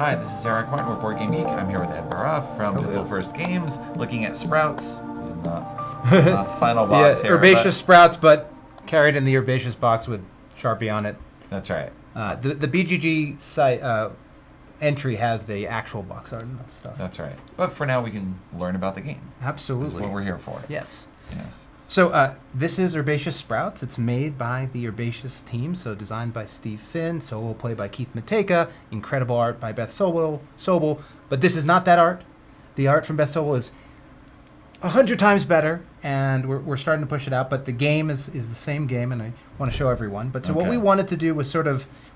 Hi, this is Eric Martin with Board Game Geek. I'm here with Ed Baroff from Pencil First Games, looking at Sprouts. This is not the final box here. Herbaceous Sprouts, but carried in the herbaceous box with Sharpie on it. That's right. The BGG site entry has the actual box art and stuff. That's right. But for now, we can learn about the game. Absolutely. That's what we're here for. Yes. Yes. So this is Herbaceous Sprouts. It's made by the Herbaceous team, so designed by Steve Finn, solo play by Keith Mateka, incredible art by Beth Sobel. But this is not that art. The art from Beth Sobel is 100 times better, and we're starting to push it out. But the game is the same game, and I want to show everyone. But so what we wanted to do was we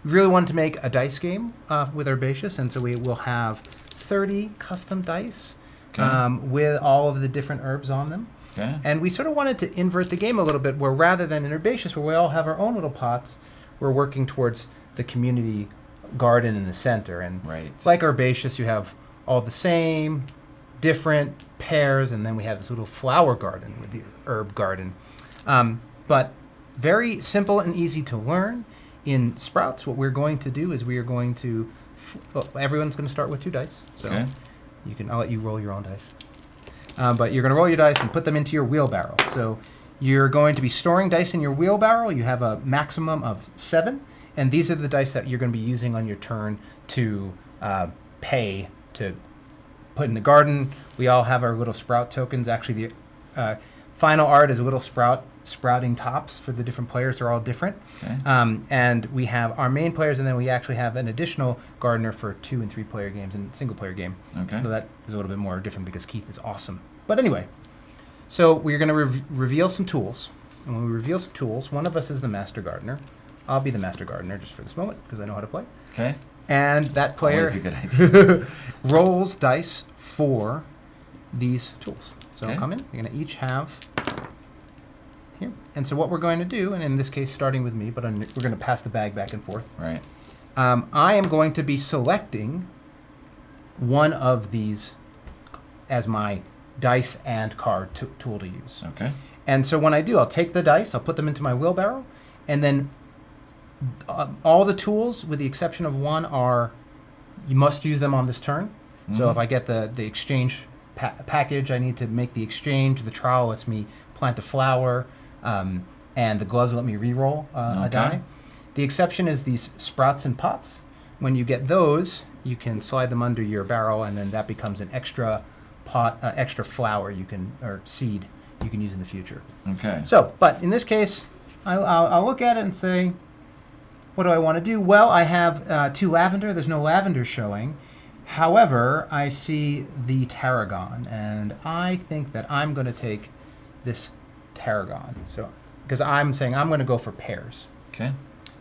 really wanted to make a dice game with Herbaceous, and so we will have 30 custom dice with all of the different herbs on them. Okay. And we sort of wanted to invert the game a little bit, where rather than in Herbaceous, where we all have our own little pots, we're working towards the community garden in the center. And like Herbaceous, you have all the same different pairs, and then we have this little flower garden with the herb garden. But very simple and easy to learn. In Sprouts, what we're going to do is we are going to, everyone's going to start with 2 dice. So I'll let you roll your own dice. But you're going to roll your dice and put them into your wheelbarrow. So you're going to be storing dice in your wheelbarrow. You have a maximum of 7, and these are the dice that you're going to be using on your turn to pay to put in the garden. We all have our little sprout tokens. Actually, the final art is a little sprouting tops for the different players. They're all different. Okay. And we have our main players, and then we actually have an additional gardener for 2 and 3 player games and single-player game. Okay. So that is a little bit more different because Keith is awesome. But anyway, so we're going to reveal some tools. And when we reveal some tools, one of us is the master gardener. I'll be the master gardener just for this moment because I know how to play. Okay. And that player always a good idea. rolls dice for these tools. So come in. You're going to each have here. And so what we're going to do, and in this case starting with me, but we're going to pass the bag back and forth. Right. I am going to be selecting one of these as my dice and card tool to use. Okay. And so when I do, I'll take the dice, I'll put them into my wheelbarrow, and then all the tools, with the exception of one, you must use them on this turn. Mm-hmm. So if I get the exchange package, I need to make the exchange. The trowel lets me plant a flower, and the gloves let me re-roll a die. The exception is these sprouts and pots. When you get those, you can slide them under your barrel, and then that becomes an extra pot, extra flower or seed you can use in the future. Okay. So, but in this case, I'll look at it and say, what do I want to do? Well, I have 2 lavender. There's no lavender showing. However, I see the tarragon, and I think that I'm going to take this tarragon. So, because I'm saying I'm going to go for pears. Okay.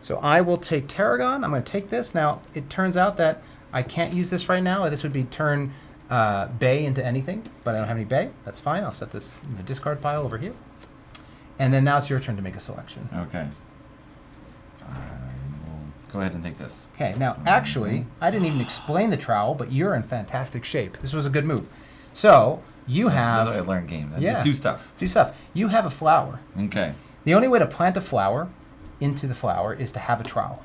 So I will take tarragon. I'm going to take this. Now, it turns out that I can't use this right now. This would be turn bay into anything, but I don't have any bay. That's fine. I'll set this in the discard pile over here. And then now it's your turn to make a selection. Okay. Go ahead and take this. Okay, now actually, I didn't even explain the trowel, but you're in fantastic shape. This was a good move. So, That's how I learn game. Just do stuff. Do stuff. You have a flower. Okay. The only way to plant a flower into the flower is to have a trowel.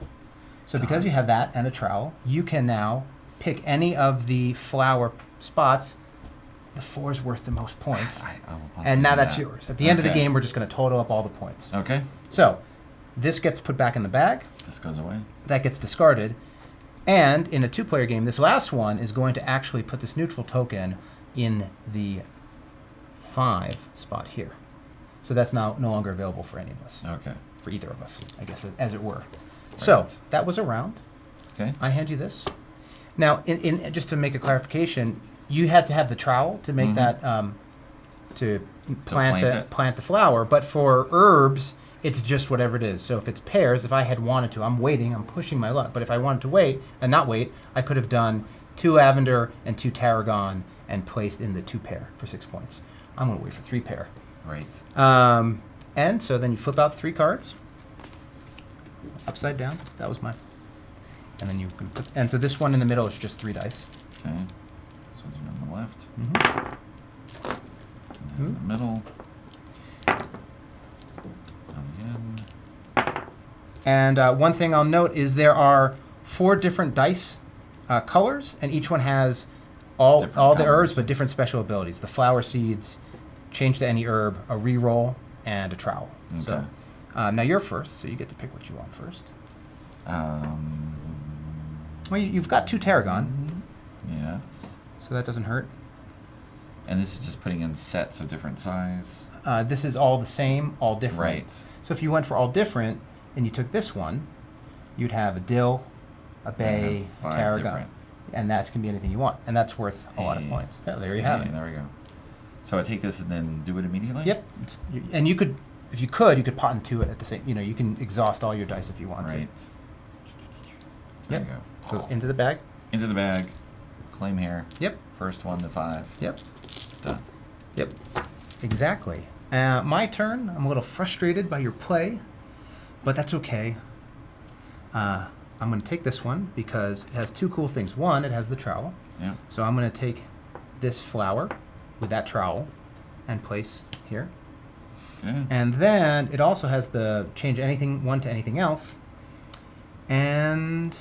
So because you have that and a trowel, you can now pick any of the flower spots. The 4 is worth the most points. And now that's yours. At the end of the game, we're just going to total up all the points. Okay. So, this gets put back in the bag. This goes away. That gets discarded. And in a 2-player game, this last one is going to actually put this neutral token in the 5 spot here. So that's now no longer available for any of us. Okay. For either of us, I guess, as it were. Right. So that was a round. Okay. I hand you this. Now, in just to make a clarification, you had to have the trowel to make that to plant the flower. But for herbs, it's just whatever it is. So if it's pears, if I had wanted to, I'm pushing my luck. But if I wanted to wait and not wait, I could have done 2 lavender and 2 tarragon and placed in the 2 pair for 6 points. I'm going to wait for 3 pair. Right. And so then you flip out 3 cards. Upside down. That was mine. And then you can put, and so this one in the middle is just 3 dice. Okay. This one's on the left. Mm-hmm. And in the middle. And one thing I'll note is there are 4 different dice colors, and each one has all the herbs, but different special abilities. The flower seeds, change to any herb, a reroll, and a trowel. Okay. So now you're first, so you get to pick what you want first. Well, you've got 2 tarragon. Yes. So that doesn't hurt. And this is just putting in sets of different size. This is all the same, all different. Right. So if you went for all different and you took this one, you'd have a dill, a bay, a tarragon. Different. And that can be anything you want. And that's worth a lot of points. Yeah, there you have it. There we go. So I take this and then do it immediately? Yep. And you could, if you could pot into it at the same, you can exhaust all your dice if you want to. Right. There you go. So into the bag. Into the bag. Claim here. Yep. First 1 to 5. Yep. Done. Yep. Exactly. My turn. I'm a little frustrated by your play, but that's okay. I'm going to take this one because it has 2 cool things. One, it has the trowel. Yeah. So I'm going to take this flower with that trowel and place here. Okay. And then it also has the change anything one to anything else. And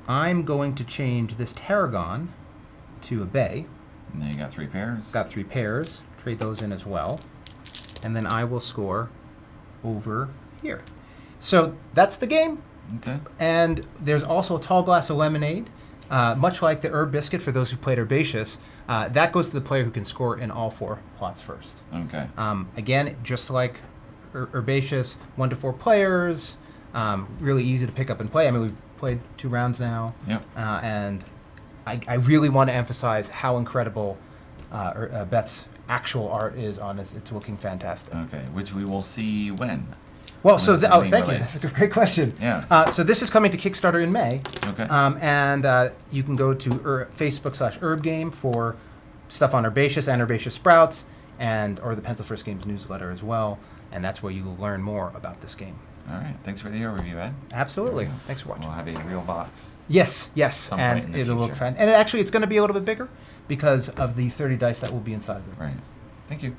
I'm going to change this tarragon to a bay. And then you got 3 pairs. Got 3 pairs. Trade those in as well. And then I will score over here. So that's the game. Okay. And there's also a tall glass of lemonade. Much like the herb biscuit for those who played Herbaceous, that goes to the player who can score in all 4 plots first. Okay. Again, just like Herbaceous, 1 to 4 players, really easy to pick up and play. I mean, we've played 2 rounds now. Yep. And I really want to emphasize how incredible Beth's actual art is on this. It's looking fantastic. Okay, which we will see when? Well, so thank you. Released. That's a great question. Yes. So this is coming to Kickstarter in May. Okay. And you can go to Facebook/HerbGame for stuff on Herbaceous and Herbaceous Sprouts, or the Pencil First Games newsletter as well. And that's where you will learn more about this game. All right. Thanks for the overview, Ed. Absolutely. Thanks for watching. We'll have a real box. Yes. Some point in And the it'll look future. fun. And actually, it's going to be a little bit bigger because of the 30 dice that will be inside of it. Right. Thank you.